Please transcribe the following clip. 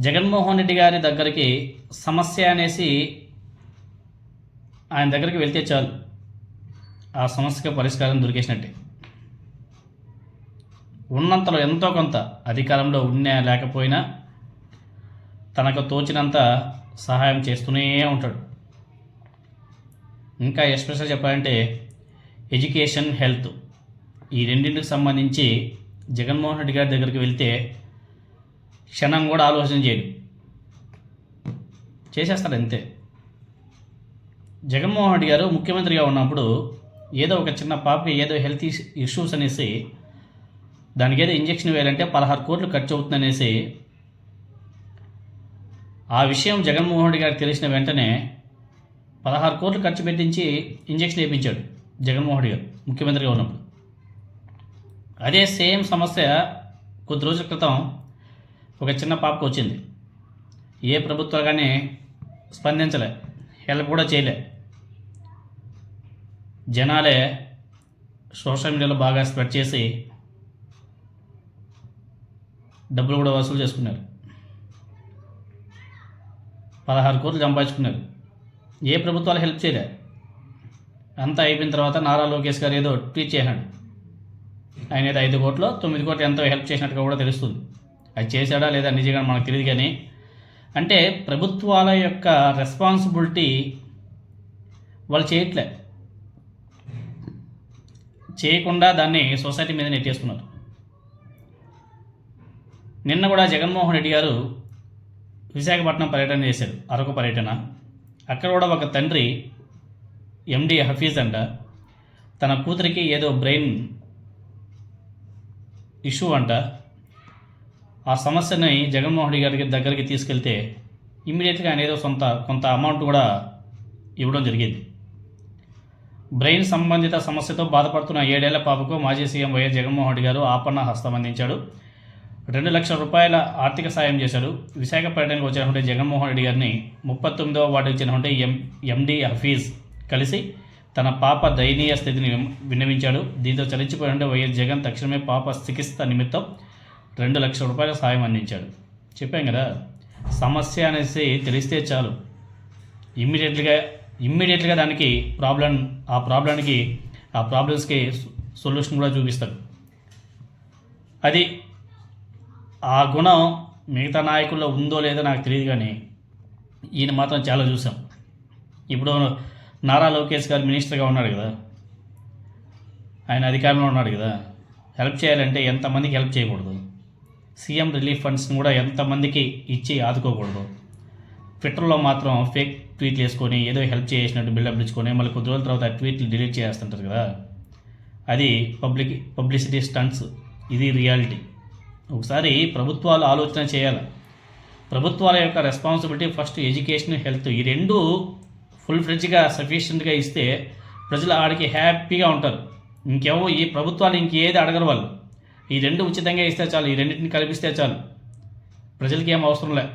జగన్మోహన్ రెడ్డి గారి దగ్గరికి సమస్య అనేసి ఆయన దగ్గరికి వెళ్తే చాలు, ఆ సమస్యకి పరిష్కారం దొరికేసినట్టే. ఉన్నంతలో ఎంతో కొంత అధికారంలో ఉన్నా లేకపోయినా తనకు తోచినంత సహాయం చేస్తూనే ఉంటాడు. ఇంకా ఎస్పెషల్ చెప్పాలంటే ఎడ్యుకేషన్, హెల్త్, ఈ రెండింటికి సంబంధించి జగన్మోహన్ రెడ్డి గారి దగ్గరికి వెళ్తే క్షణం కూడా ఆలోచన చేయడు, చేసేస్తాడు అంతే. జగన్మోహన్ రెడ్డి గారు ముఖ్యమంత్రిగా ఉన్నప్పుడు ఏదో ఒక చిన్న పాపకి ఏదో హెల్త్ ఇష్యూస్ అనేసి దానికి ఏదో ఇంజక్షన్ వేయాలంటే 16 కోట్లు ఖర్చు అవుతుందనేసి ఆ విషయం జగన్మోహన్ రెడ్డి గారికి తెలిసిన వెంటనే 16 కోట్లు ఖర్చు పెట్టించి ఇంజక్షన్ వేయించాడు జగన్మోహన్ రెడ్డి గారు ముఖ్యమంత్రిగా ఉన్నప్పుడు. అదే సేమ్ సమస్య కొద్ది రోజుల క్రితం ఒక చిన్న పాపకు వచ్చింది. ఏ ప్రభుత్వాలు కానీ స్పందించలే, హెల్ప్ కూడా చేయలే. జనాలే సోషల్ మీడియాలో బాగా స్ప్రెడ్ చేసి డబ్బులు కూడా వసూలు చేసుకున్నారు. 16 కోట్లు సంపాదించుకున్నారు. ఏ ప్రభుత్వాలు హెల్ప్ చేయలే. అంతా అయిపోయిన తర్వాత నారా లోకేష్ గారు ఏదో ట్వీట్ చేశాడు. ఆయన ఏదో 5 కోట్లు 9 కోట్లు ఎంతో హెల్ప్ చేసినట్టుగా కూడా తెలుస్తుంది. అది చేశాడా లేదా నిజంగా మనకు తెలియదు. కానీ అంటే ప్రభుత్వాల యొక్క రెస్పాన్సిబిలిటీ వాళ్ళు చేయకుండా దాన్ని సొసైటీ మీద నెట్టేసుకున్నారు. నిన్న కూడా జగన్మోహన్ రెడ్డి గారు విశాఖపట్నం పర్యటన చేశారు, అరకు పర్యటన. అక్కడ కూడా ఒక తండ్రి ఎండి హఫీజ్ అంట తన కూతురికి ఏదో బ్రెయిన్ ఇష్యూ అంట. ఆ సమస్యని జగన్మోహన్ రెడ్డి గారి దగ్గరికి తీసుకెళ్తే ఇమ్మీడియట్గా ఆయన ఏదో కొంత అమౌంట్ కూడా ఇవ్వడం జరిగింది. బ్రెయిన్ సంబంధిత సమస్యతో బాధపడుతున్న 7 ఏళ్ల పాపకు మాజీ సీఎం వైఎస్ జగన్మోహన్ రెడ్డి గారు ఆపన్న హస్తం అందించాడు. 2 లక్షల రూపాయల ఆర్థిక సాయం చేశాడు. విశాఖ పర్యటనకు వచ్చినటువంటి జగన్మోహన్ రెడ్డి గారిని 39వ వార్డుకు చెందినటువంటి ఎండి హఫీజ్ కలిసి తన పాప దయనీయ స్థితిని విన్నవించాడు. దీంతో చలించిపోయిన వైఎస్ జగన్ తక్షణమే పాప చికిత్స నిమిత్తం 2 లక్షల రూపాయల సాయం అందించాడు. చెప్పాం కదా, సమస్య అనేసి తెలిస్తే చాలు ఇమ్మీడియట్గా దానికి ఆ ప్రాబ్లమ్స్కి సొల్యూషన్ కూడా చూపిస్తాడు. అది ఆ గుణం మిగతా నాయకుల్లో ఉందో లేదో నాకు తెలియదు, కానీ ఈయన మాత్రం చాలా చూసాం. ఇప్పుడు నారా లోకేష్ గారు మినిస్టర్గా ఉన్నాడు కదా, ఆయన అధికారంలో ఉన్నాడు కదా, హెల్ప్ చేయాలంటే ఎంతమందికి హెల్ప్ చేయకూడదు, సీఎం రిలీఫ్ ఫండ్స్ని కూడా ఎంతమందికి ఇచ్చి ఆదుకోకూడదు. ట్విట్టర్లో మాత్రం ఫేక్ ట్వీట్లు వేసుకొని ఏదో హెల్ప్ చేసినట్టు బిల్డప్ ఇచ్చుకొని మళ్ళీ కొద్ది రోజుల తర్వాత ఆ ట్వీట్లు డిలీట్ చేస్తుంటారు కదా, అది పబ్లిసిటీ స్టంట్స్. ఇది రియాలిటీ. ఒకసారి ప్రభుత్వాలు ఆలోచన చేయాలి. ప్రభుత్వాల యొక్క రెస్పాన్సిబిలిటీ ఫస్ట్ ఎడ్యుకేషన్, హెల్త్, ఈ రెండు ఫుల్ ఫ్లెడ్జ్గా సఫిషియెంట్గా ఇస్తే ప్రజలు ఆడికి హ్యాపీగా ఉంటారు. ఈ ప్రభుత్వాలు ఇంకేది అడగరు వాళ్ళు. ఈ రెండు ఉచితంగా ఇస్తే చాలు, ఈ రెండింటిని కల్పిస్తే చాలు, ప్రజలకి ఏం అవసరం లేదు.